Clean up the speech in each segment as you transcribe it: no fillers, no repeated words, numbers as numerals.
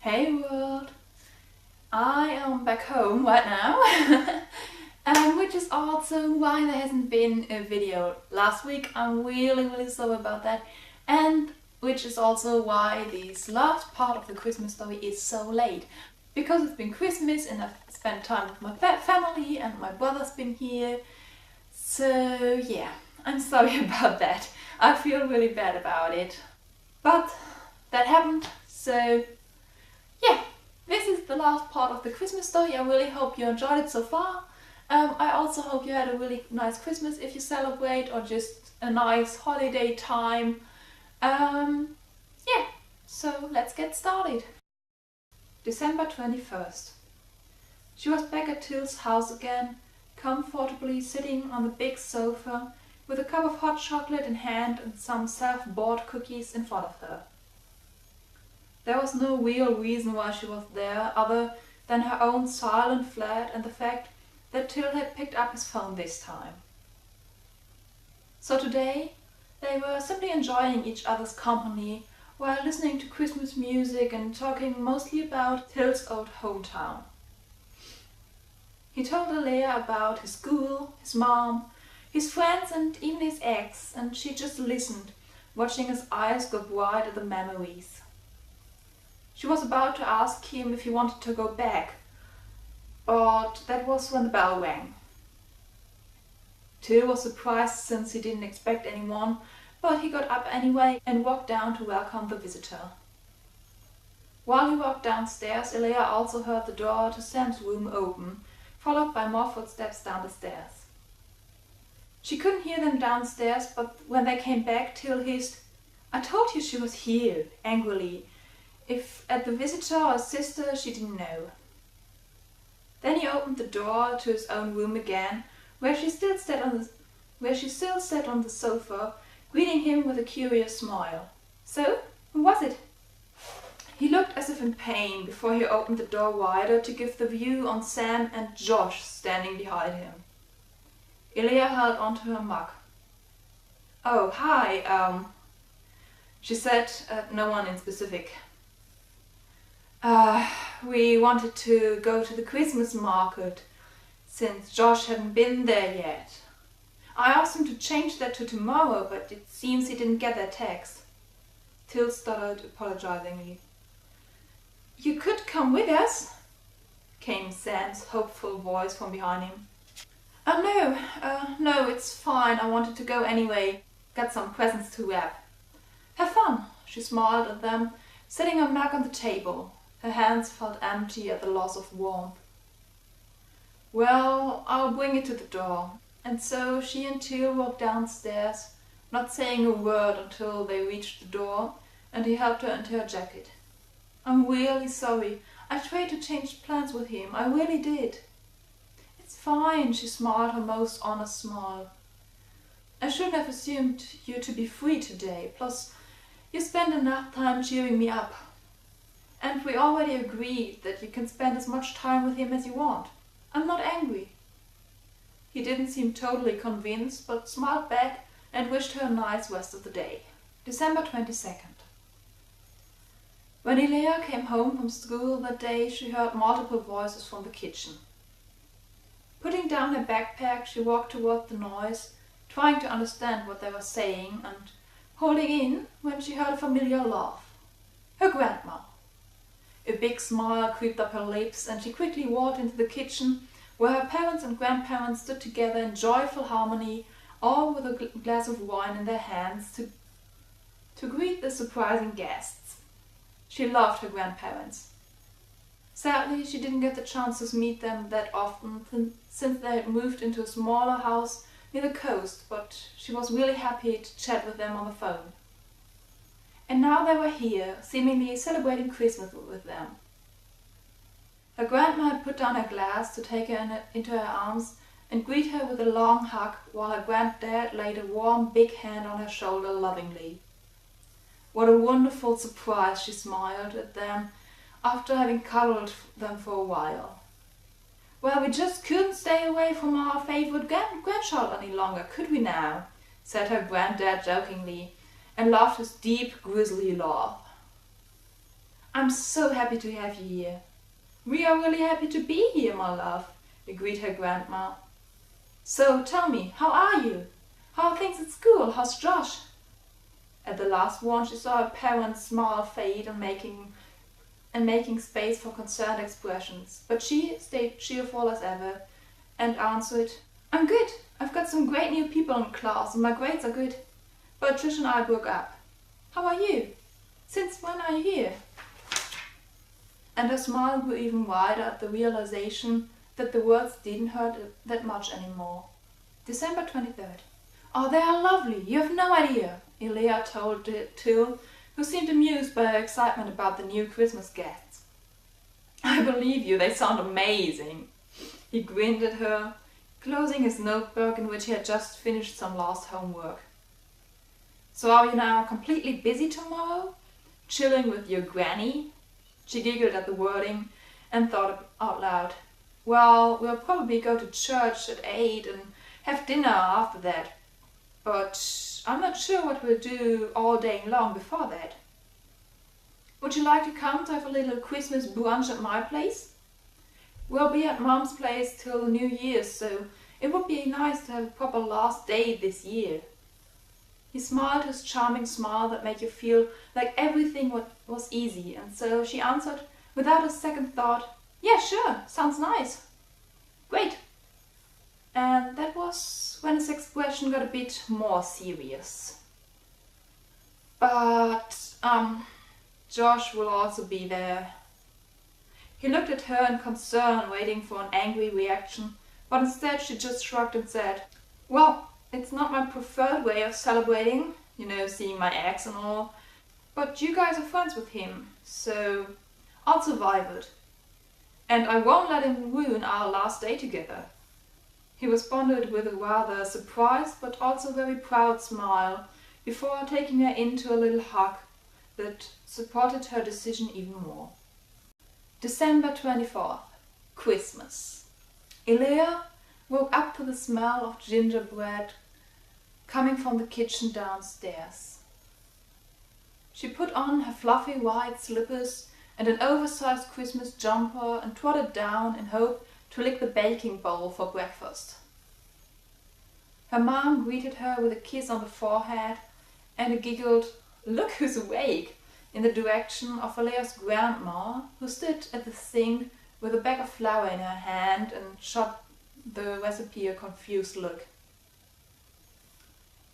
Hey world! I am back home right now, which is also why there hasn't been a video last week. I'm really sorry about that, and which is also why this last part of the Christmas story is so late. Because it's been Christmas and I've spent time with my family and my brother's been here. So yeah, I'm sorry about that. I feel really bad about it. But that happened, so yeah, this is the last part of the Christmas story. I really hope you enjoyed it so far. I also hope you had a really nice Christmas if you celebrate, or just a nice holiday time. Yeah, so let's get started. December 21st. She was back at Till's house again, comfortably sitting on the big sofa with a cup of hot chocolate in hand and some self-bought cookies in front of her. There was no real reason why she was there other than her own silent flat and the fact that Till had picked up his phone this time. So today they were simply enjoying each other's company while listening to Christmas music and talking mostly about Till's old hometown. He told Alea about his school, his mom, his friends and even his ex, and she just listened, watching his eyes go wide at the memories. She was about to ask him if he wanted to go back, but that was when the bell rang. Till was surprised since he didn't expect anyone, but he got up anyway and walked down to welcome the visitor. While he walked downstairs, Alea also heard the door to Sam's room open, followed by more footsteps down the stairs. She couldn't hear them downstairs, but when they came back, Till hissed, "I told you she was here," angrily. If at the visitor or sister, she didn't know. Then he opened the door to his own room again, where she still sat on the sofa, greeting him with a curious smile. "So, who was it?" He looked as if in pain before he opened the door wider to give the view on Sam and Josh standing behind him. Alea held onto her mug. "Oh, hi, she said, no one in specific. We wanted to go to the Christmas market, since Josh hadn't been there yet. I asked him to change that to tomorrow, but it seems he didn't get that text." Till stuttered apologizingly. "You could come with us," came Sam's hopeful voice from behind him. No, it's fine. I wanted to go anyway. Got some presents to wrap." "Have fun," she smiled at them, setting her mug on the table. Her hands felt empty at the loss of warmth. "Well, I'll bring it to the door." And so she and Till walked downstairs, not saying a word until they reached the door and he helped her into her jacket. "I'm really sorry. I tried to change plans with him. I really did." "It's fine," she smiled her most honest smile. "I shouldn't have assumed you to be free today. Plus, you spent enough time cheering me up. And we already agreed that you can spend as much time with him as you want. I'm not angry." He didn't seem totally convinced, but smiled back and wished her a nice rest of the day. December 22nd. When Alea came home from school that day, she heard multiple voices from the kitchen. Putting down her backpack, she walked toward the noise, trying to understand what they were saying, and holding in when she heard a familiar laugh. Her grandma. A big smile creeped up her lips, and she quickly walked into the kitchen, where her parents and grandparents stood together in joyful harmony, all with a glass of wine in their hands to greet the surprising guests. She loved her grandparents. Sadly, she didn't get the chance to meet them that often since they had moved into a smaller house near the coast, but she was really happy to chat with them on the phone. And now they were here, seemingly celebrating Christmas with them. Her grandma had put down her glass to take her into her arms and greet her with a long hug, while her granddad laid a warm, big hand on her shoulder lovingly. What a wonderful surprise, she smiled at them after having cuddled them for a while. "Well, we just couldn't stay away from our favorite grandchild any longer, could we now?" said her granddad jokingly, and laughed his deep, grisly laugh. I'm so happy to have you here. We are really happy to be here, my love, agreed her grandma. So tell me, how are you? How are things at school? How's Josh? At the last one, she saw her parents' smile fade and making space for concerned expressions, but she stayed cheerful as ever and answered, I'm good. I've got some great new people in class and my grades are good. But Trish and I broke up. How are you? Since when are you here? And her smile grew even wider at the realization that the words didn't hurt that much anymore. December 23rd. Oh, they are lovely. You have no idea, Elia told Till, who seemed amused by her excitement about the new Christmas guests. I believe you, they sound amazing. He grinned at her, closing his notebook in which he had just finished some last homework. So are you now completely busy tomorrow? Chilling with your granny? She giggled at the wording and thought out loud. Well, we'll probably go to church at 8 and have dinner after that. But I'm not sure what we'll do all day long before that. Would you like to come to have a little Christmas brunch at my place? We'll be at Mom's place till New Year's, so it would be nice to have a proper last day this year. He smiled his charming smile that made you feel like everything was easy, and so she answered without a second thought, yeah, sure, sounds nice. Great. And that was when his expression got a bit more serious. But, Josh will also be there. He looked at her in concern, waiting for an angry reaction, but instead she just shrugged and said, well, it's not my preferred way of celebrating, seeing my ex and all, but you guys are friends with him, so I'll survive it. And I won't let him ruin our last day together. He responded with a rather surprised but also very proud smile before taking her into a little hug that supported her decision even more. December 24th, Christmas. Elia woke up to the smell of gingerbread coming from the kitchen downstairs. She put on her fluffy white slippers and an oversized Christmas jumper and trotted down in hope to lick the baking bowl for breakfast. Her mom greeted her with a kiss on the forehead and a giggled, "Look who's awake," in the direction of Elia's grandma, who stood at the sink with a bag of flour in her hand and shot the recipe a confused look.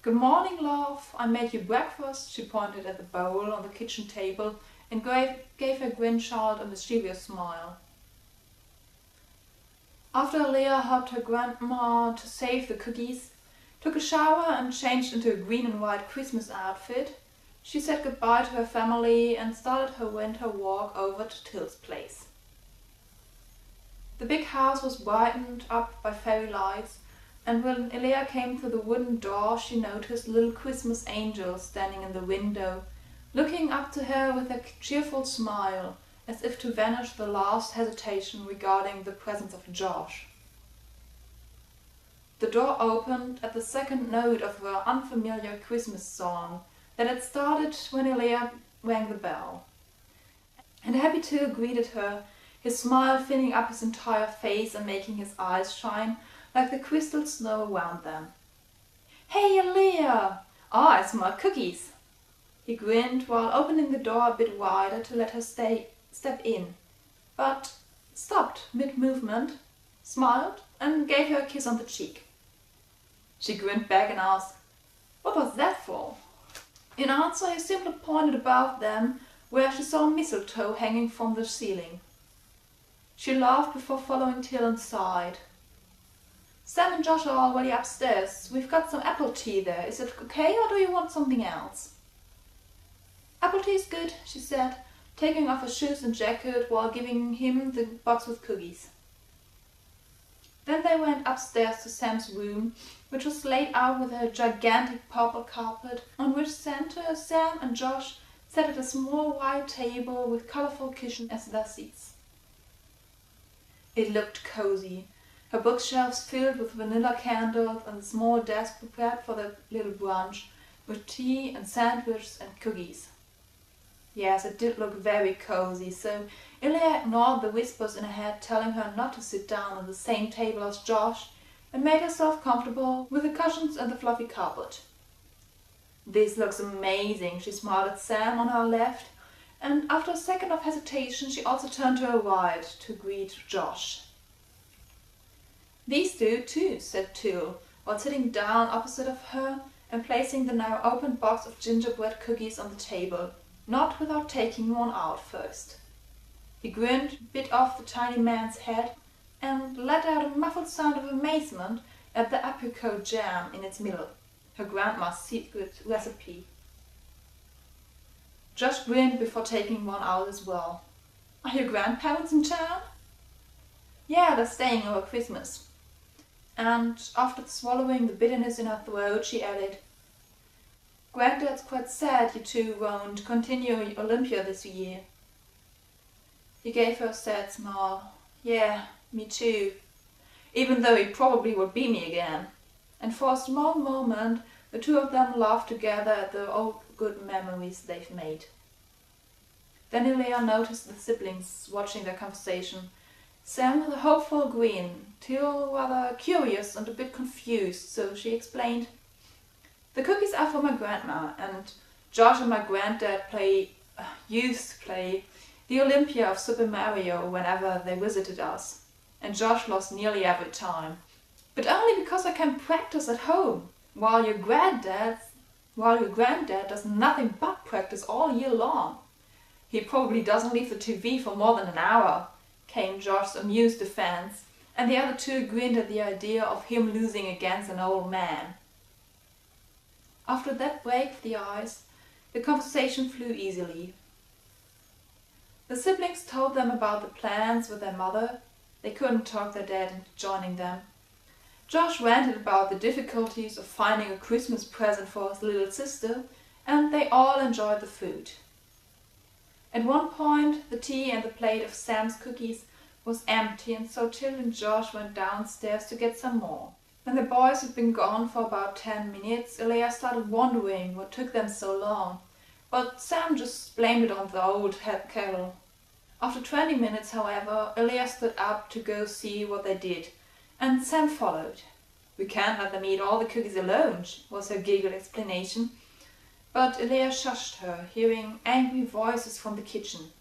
"Good morning, love. I made you breakfast," she pointed at the bowl on the kitchen table and gave her grandchild a mischievous smile. After Elia helped her grandma to save the cookies, took a shower and changed into a green and white Christmas outfit, she said goodbye to her family and started her winter walk over to Till's place. The big house was brightened up by fairy lights, and when Elia came through the wooden door, she noticed a little Christmas angel standing in the window, looking up to her with a cheerful smile, as if to banish the last hesitation regarding the presence of Josh. The door opened at the second note of her unfamiliar Christmas song that had started when Elia rang the bell. And Happy Till greeted her, his smile filling up his entire face and making his eyes shine like the crystal snow around them. "Hey, Elia! Ah, I smell cookies!" He grinned while opening the door a bit wider to let her step in, but stopped mid-movement, smiled, and gave her a kiss on the cheek. She grinned back and asked, "What was that for?" In answer, he simply pointed above them where she saw mistletoe hanging from the ceiling. She laughed before following Till inside. "Sam and Josh are already upstairs. We've got some apple tea there. Is it okay, or do you want something else?" "Apple tea's good," she said, taking off her shoes and jacket while giving him the box with cookies. Then they went upstairs to Sam's room, which was laid out with a gigantic purple carpet on which Santa, Sam and Josh sat at a small white table with colorful cushions as their seats. It looked cozy, her bookshelves filled with vanilla candles and a small desk prepared for the little brunch with tea and sandwiches and cookies. Yes, it did look very cozy, so Ilya ignored the whispers in her head telling her not to sit down on the same table as Josh and made herself comfortable with the cushions and the fluffy carpet. "This looks amazing," she smiled at Sam on her left, and after a second of hesitation she also turned to her right to greet Josh. "These do too," said Till, while sitting down opposite of her and placing the now opened box of gingerbread cookies on the table, not without taking one out first. He grinned, bit off the tiny man's head, and let out a muffled sound of amazement at the apricot jam in its middle, her grandma's secret recipe. Josh grinned before taking one out as well. "Are your grandparents in town?" "Yeah, they're staying over Christmas." And after swallowing the bitterness in her throat, she added, "Granddad's quite sad you two won't continue Olympia this year." He gave her a sad smile. "Yeah, me too. Even though he probably would beat me again." And for a small moment the two of them laughed together at the old good memories they've made. Then Ilya noticed the siblings watching their conversation. Sam with a hopeful grin, Till rather curious and a bit confused, so she explained, "The cookies are for my grandma, and Josh and my granddad used to play the Olympia of Super Mario whenever they visited us, and Josh lost nearly every time. But only because I can practice at home, while your granddad does nothing but practice all year long. He probably doesn't leave the TV for more than an hour," came Josh's amused defense, and the other two grinned at the idea of him losing against an old man. After that break of the ice, the conversation flew easily. The siblings told them about the plans with their mother. They couldn't talk their dad into joining them. Josh ranted about the difficulties of finding a Christmas present for his little sister, and they all enjoyed the food. At one point, the tea and the plate of Sam's cookies was empty, and so Till and Josh went downstairs to get some more. When the boys had been gone for about 10 minutes, Ilya started wondering what took them so long, but Sam just blamed it on the old head kettle. After 20 minutes, however, Ilya stood up to go see what they did, and Sam followed. "We can't let them eat all the cookies alone," was her giggle explanation. But Ilya shushed her, hearing angry voices from the kitchen.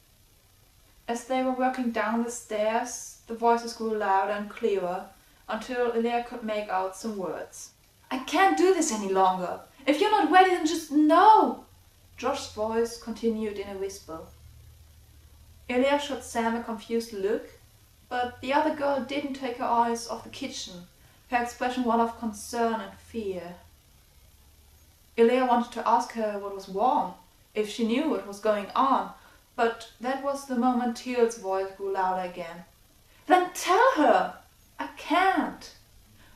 As they were walking down the stairs, the voices grew louder and clearer, until Ilya could make out some words. "I can't do this any longer. If you're not ready, then just no!" Josh's voice continued in a whisper. Ilya shot Sam a confused look, but the other girl didn't take her eyes off the kitchen, her expression one of concern and fear. Ilya wanted to ask her what was wrong, if she knew what was going on, but that was the moment Till's voice grew louder again. "Then tell her!" "I can't."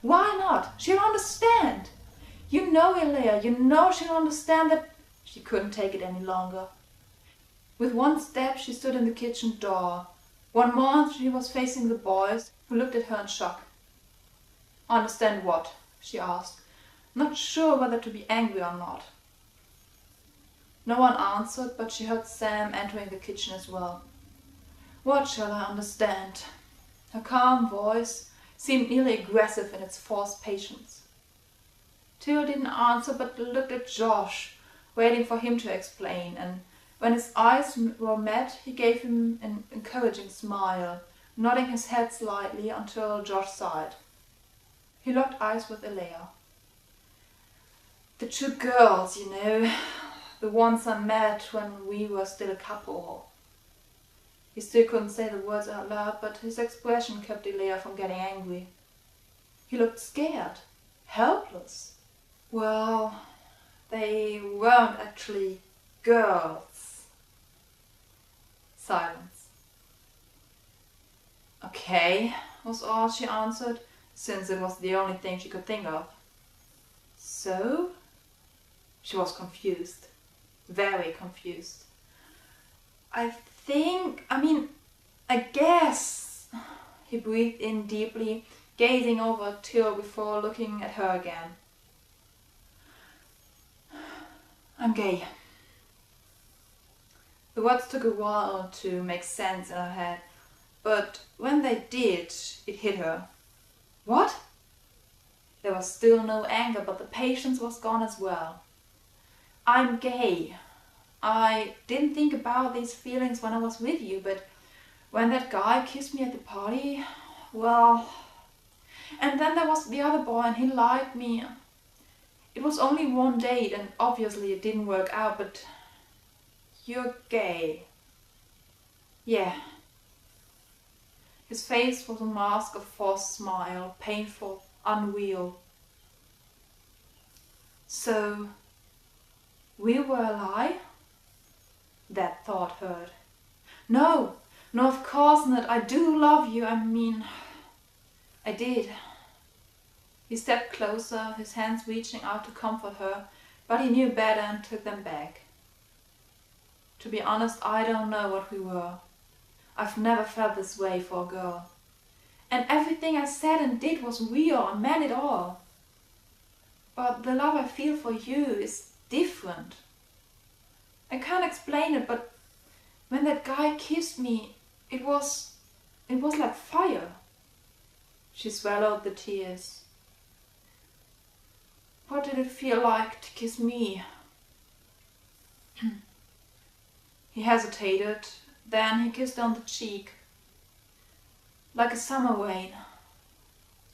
"Why not? She'll understand." "You know, Ilya, you know she'll understand that—" She couldn't take it any longer. With one step she stood in the kitchen door. One more she was facing the boys, who looked at her in shock. "Understand what?" she asked, not sure whether to be angry or not. No one answered, but she heard Sam entering the kitchen as well. "What shall I understand?" Her calm voice seemed nearly aggressive in its forced patience. Till didn't answer, but looked at Josh, waiting for him to explain, and when his eyes were met, he gave him an encouraging smile, nodding his head slightly until Josh sighed. He locked eyes with Ilya. "The two girls, you know, the ones I met when we were still a couple." He still couldn't say the words out loud, but his expression kept Ilya from getting angry. He looked scared, helpless. "Well, they weren't actually girls." Silence. "Okay," was all she answered, since it was the only thing she could think of. "So?" She was confused. Very confused. I guess," he breathed in deeply, gazing over at Till before looking at her again. "I'm gay." The words took a while to make sense in her head, but when they did, it hit her. What? There was still no anger, but the patience was gone as well. I'm gay. I didn't think about these feelings when I was with you, but when that guy kissed me at the party, well... And then there was the other boy and he liked me. It was only one date and obviously it didn't work out, but... You're gay. Yeah. His face was a mask of forced smile, painful, unreal. So, we were a lie? That thought hurt. No, of course not. I do love you. I mean, I did. He stepped closer, his hands reaching out to comfort her, but he knew better and took them back. To be honest, I don't know what we were. I've never felt this way for a girl. And everything I said and did was real. I meant it all. But the love I feel for you is different. I can't explain it, but when that guy kissed me, it was like fire. She swallowed the tears. What did it feel like to kiss me? He hesitated, then he kissed on the cheek. Like a summer rain.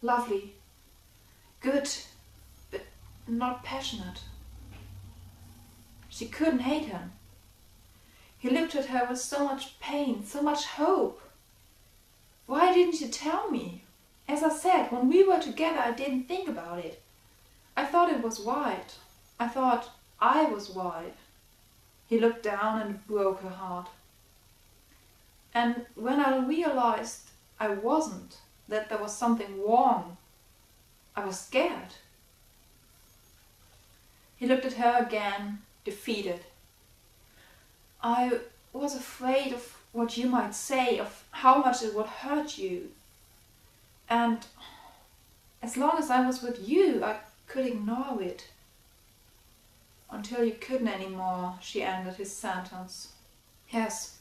Lovely. Good, but not passionate. She couldn't hate him. He looked at her with so much pain, so much hope. Why didn't you tell me? As I said, when we were together I didn't think about it. I thought it was right. I thought I was right. He looked down and broke her heart. And when I realized I wasn't, that there was something wrong, I was scared. He looked at her again, defeated. I was afraid of what you might say, of how much it would hurt you. And as long as I was with you, I could ignore it. Until you couldn't anymore, she ended his sentence. Yes.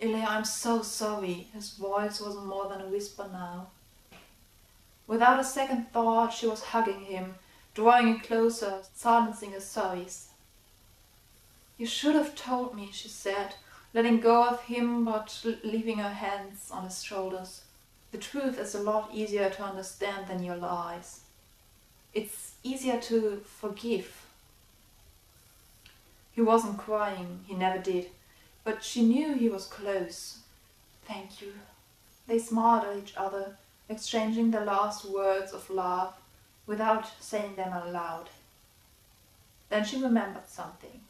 Ilya, I'm so sorry. His voice was more than a whisper now. Without a second thought, she was hugging him, drawing him closer, silencing his sobs. You should have told me, she said, letting go of him but leaving her hands on his shoulders. The truth is a lot easier to understand than your lies. It's easier to forgive. He wasn't crying, he never did, but she knew he was close. Thank you. They smiled at each other, exchanging the last words of love without saying them aloud. Then she remembered something.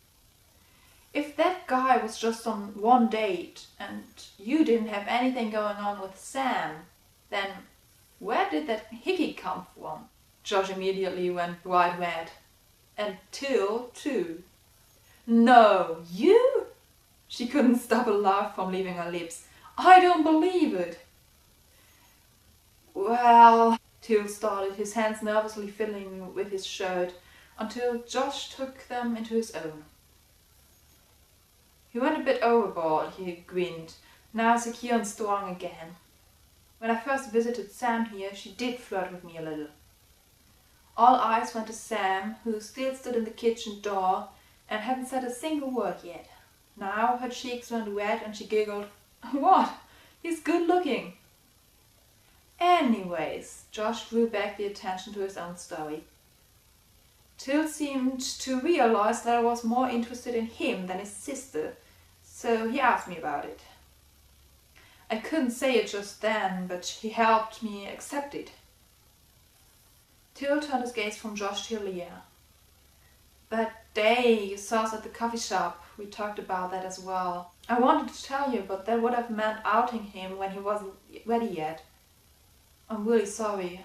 If that guy was just on one date and you didn't have anything going on with Sam, then where did that hickey come from? Josh immediately went bright red. And Till too. No, you? She couldn't stop a laugh from leaving her lips. I don't believe it. Well, Till started, his hands nervously fiddling with his shirt, until Josh took them into his own. He went a bit overboard, he grinned, now secure and strong again. When I first visited Sam here, she did flirt with me a little. All eyes went to Sam, who still stood in the kitchen door and hadn't said a single word yet. Now her cheeks went red and she giggled. What? He's good looking. Anyways, Josh drew back the attention to his own story. Till seemed to realize that I was more interested in him than his sister, so he asked me about it. I couldn't say it just then, but he helped me accept it. Till turned his gaze from Josh to Leah. That day you saw us at the coffee shop, we talked about that as well. I wanted to tell you, but that would have meant outing him when he wasn't ready yet. I'm really sorry.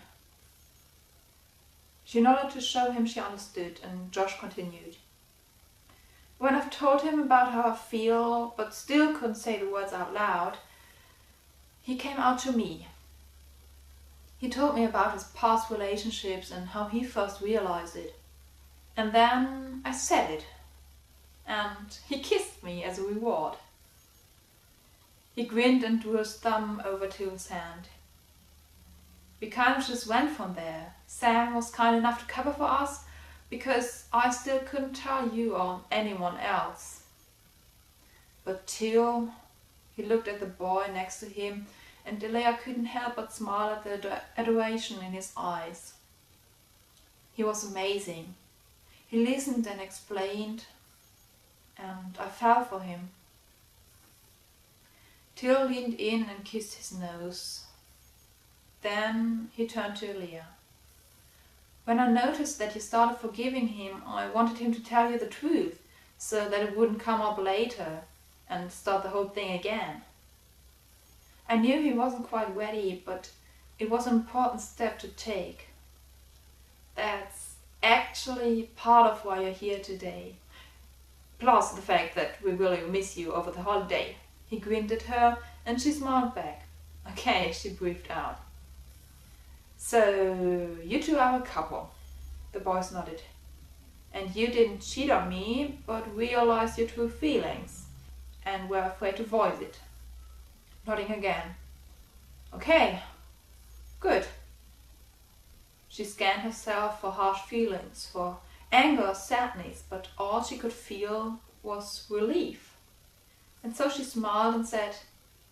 She nodded to show him she understood, and Josh continued. When I've told him about how I feel, but still couldn't say the words out loud, he came out to me. He told me about his past relationships and how he first realized it. And then I said it. and he kissed me as a reward. He grinned and drew his thumb over Till's hand. We kind of just went from there. Sam was kind enough to cover for us because I still couldn't tell you or anyone else. But Till, he looked at the boy next to him, and Delia couldn't help but smile at the adoration in his eyes. He was amazing. He listened and explained, and I fell for him. Till leaned in and kissed his nose. Then he turned to Elia. When I noticed that you started forgiving him, I wanted him to tell you the truth, so that it wouldn't come up later and start the whole thing again. I knew he wasn't quite ready, but it was an important step to take. That's actually part of why you're here today. Plus the fact that we really miss you over the holiday. He grinned at her and she smiled back. Okay, she breathed out. So, you two are a couple. The boys nodded. And you didn't cheat on me, but realized your true feelings and were afraid to voice it. Nodding again. Okay, good. She scanned herself for harsh feelings, for anger or sadness, but all she could feel was relief. And so she smiled and said,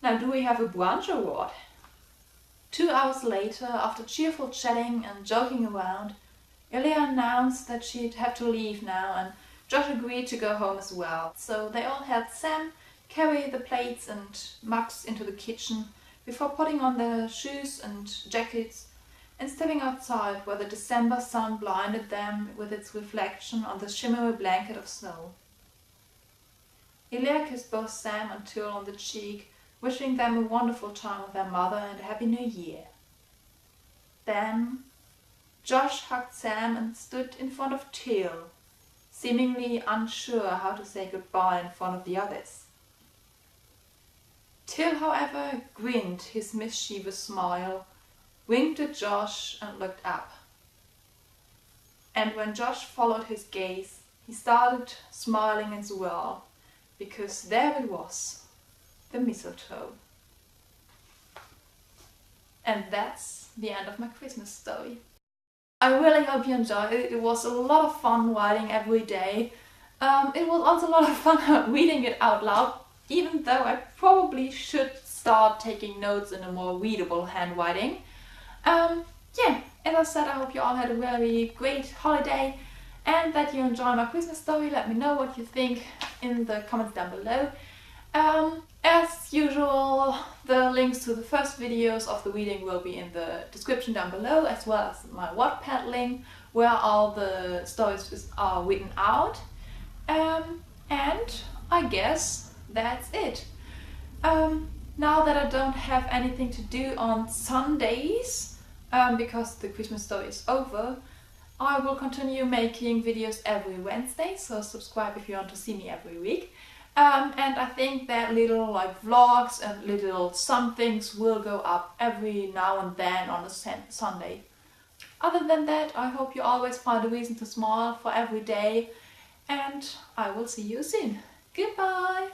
now do we have a brunch or what? 2 hours later, after cheerful chatting and joking around, Elia announced that she'd have to leave now, and Josh agreed to go home as well. So they all helped Sam carry the plates and mugs into the kitchen before putting on their shoes and jackets and stepping outside where the December sun blinded them with its reflection on the shimmery blanket of snow. Elia kissed both Sam and Till on the cheek, wishing them a wonderful time with their mother and a Happy New Year. Then Josh hugged Sam and stood in front of Till, seemingly unsure how to say goodbye in front of the others. Till, however, grinned his mischievous smile, winked at Josh and looked up. And when Josh followed his gaze, he started smiling as well, because there it was, the mistletoe. And that's the end of my Christmas story. I really hope you enjoyed it. It was a lot of fun writing every day. It was also a lot of fun reading it out loud, even though I probably should start taking notes in a more readable handwriting. Yeah, as I said, I hope you all had a very great holiday and that you enjoy my Christmas story. Let me know what you think in the comments down below. As usual, the links to the first videos of the reading will be in the description down below, as well as my Wattpad link, where all the stories are written out. And I guess that's it. Now that I don't have anything to do on Sundays, because the Christmas story is over, I will continue making videos every Wednesday, so subscribe if you want to see me every week. And I think that little vlogs and little somethings will go up every now and then on a Sunday. Other than that, I hope you always find a reason to smile for every day, and I will see you soon. Goodbye!